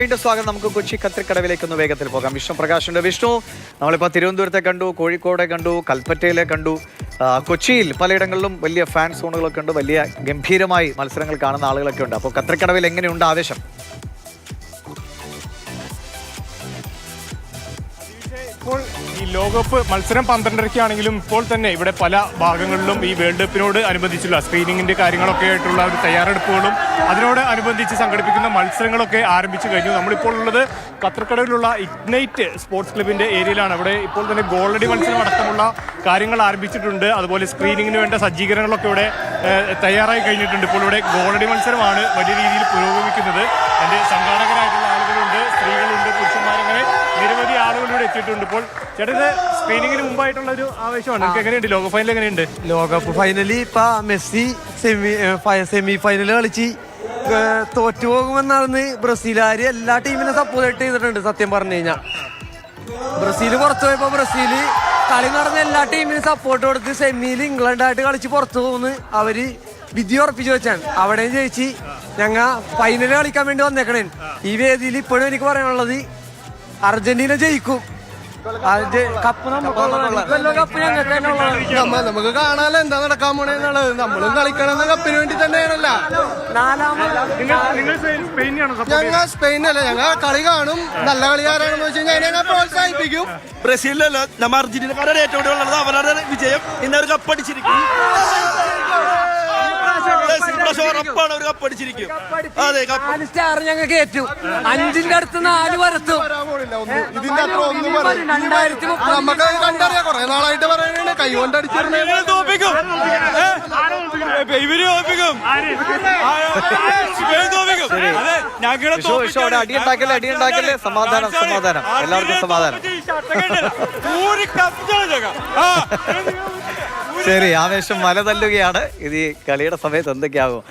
വീണ്ടും സ്വാഗതം. നമുക്ക് കൊച്ചി കത്രിക്കടവിലേക്കൊന്ന് വേഗത്തിൽ പോകാം. വിഷ്ണു പ്രകാശുണ്ട്. വിഷ്ണു, നമ്മളിപ്പോൾ തിരുവനന്തപുരത്തെ കണ്ടു, കോഴിക്കോടെ കണ്ടു, കൽപ്പറ്റയിലെ കണ്ടു, കൊച്ചിയിൽ പലയിടങ്ങളിലും വലിയ ഫാൻ സോണുകളൊക്കെ ഉണ്ട്, വലിയ ഗംഭീരമായി മത്സരങ്ങൾ കാണുന്ന ആളുകളൊക്കെ ഉണ്ട്. അപ്പോൾ കത്രിക്കടവിൽ എങ്ങനെയുണ്ട് ആവേശം? ഇപ്പോൾ ഈ ലോകകപ്പ് മത്സരം 12:30-ക്കാണെങ്കിലും ഇപ്പോൾ തന്നെ ഇവിടെ പല ഭാഗങ്ങളിലും ഈ വേൾഡ് കപ്പിനോട് അനുബന്ധിച്ചുള്ള സ്ക്രീനിങ്ങിന്റെ കാര്യങ്ങളൊക്കെ ആയിട്ടുള്ള ഒരു തയ്യാറെടുപ്പുകളും അതിനോട് അനുബന്ധിച്ച് സംഘടിപ്പിക്കുന്ന മത്സരങ്ങളൊക്കെ ആരംഭിച്ചു കഴിഞ്ഞു. നമ്മളിപ്പോൾ ഉള്ളത് കത്രിക്കടവിലുള്ള ഇഗ്നൈറ്റ് സ്പോർട്സ് ക്ലബിന്റെ ഏരിയയിലാണ്. അവിടെ ഇപ്പോൾ തന്നെ ഗോളടി മത്സരം അടക്കമുള്ള കാര്യങ്ങൾ ആരംഭിച്ചിട്ടുണ്ട്. അതുപോലെ സ്ക്രീനിങ്ങിന് വേണ്ട സജ്ജീകരണങ്ങളൊക്കെ ഇവിടെ തയ്യാറായി കഴിഞ്ഞിട്ടുണ്ട്. ഇപ്പോൾ ഇവിടെ ഗോളടി മത്സരമാണ് വലിയ രീതിയിൽ പുരോഗമിക്കുന്നത്. എൻ്റെ സംഘാടകരായിട്ടുള്ള ആളുകളുണ്ട്, സ്ത്രീകളുണ്ട്, പുരുഷന്മാരങ്ങനെ നിരവധി ആളുകളിലൂടെ എത്തിയിട്ടുണ്ട്. ഇപ്പോൾ ചേട്ടത് സ്ക്രീനിങ്ങിന് മുമ്പായിട്ടുള്ള ഒരു ആവേശമാണ്. നിങ്ങൾക്ക് എങ്ങനെയുണ്ട് ലോക ഫൈനൽ? എങ്ങനെയുണ്ട് ലോകകപ്പ് ഫൈനലി? ഇപ്പൊ മെസ്സി സെമി ഫൈനൽ കളിച്ച് തോറ്റുപോകുമെന്നാണ് ബ്രസീലുകാര് എല്ലാ ടീമിനെ സപ്പോർട്ട് ചെയ്തിട്ടുണ്ട്. സത്യം പറഞ്ഞു കഴിഞ്ഞാൽ ബ്രസീൽ പുറത്തു പോയപ്പോ ബ്രസീല് കളി നടന്ന എല്ലാ ടീമിനും സപ്പോർട്ട് കൊടുത്ത് സെമിയിൽ ഇംഗ്ലണ്ടായിട്ട് കളിച്ച് പുറത്തു പോകുന്നു അവര് വിധി ഉറപ്പിച്ചു വെച്ചാണ്. അവിടെയും ജയിച്ച് ഞങ്ങ ഫൈനൽ കളിക്കാൻ വേണ്ടി വന്നേക്കണേ. ഈ വേദിയിൽ ഇപ്പോഴും എനിക്ക് പറയാനുള്ളത് അർജന്റീന ജയിക്കും. കപ്പ് നമുക്ക് കാണാനല്ലോ എന്താ നടക്കാൻ പോണെന്നുള്ളത്. നമ്മളും കളിക്കണമെന്ന് കപ്പിന് വേണ്ടി തന്നെയാണല്ലോ. ഞങ്ങൾ സ്പെയിനല്ല, ഞങ്ങൾ കളി കാണും. നല്ല കളിക്കാരാണെന്ന് വെച്ച് കഴിഞ്ഞാൽ ഞങ്ങൾ പ്രോത്സാഹിപ്പിക്കും. ബ്രസീലിലല്ല, നമ്മ അർജന്റീനക്കാരുടെ ഏറ്റവും കൂടുതൽ ഉള്ളത് അവരുടെ വിജയം. ഇന്നൊരു കപ്പടിച്ചിരിക്കും. സ്റ്റാർ ഞങ്ങൾക്ക് ഏറ്റവും 5ന്റെ അടുത്ത് 4 വരത്തും. ഇതിന്റെ അത്ര ഒന്നും നമുക്ക് കണ്ടറിയാം. കുറെ നാളായിട്ട് പറയുന്നത് കൈ കൊണ്ട് അടിച്ചിരുന്നേക്കും. അടിയുണ്ടാക്കല്ലേ. സമാധാനം, സമാധാനം, എല്ലാവർക്കും സമാധാനം. ശരി, ആവേശം മല തല്ലുകയാണ്. ഇത് ഈ കളിയുടെ സമയത്ത് എന്തൊക്കെയാകും?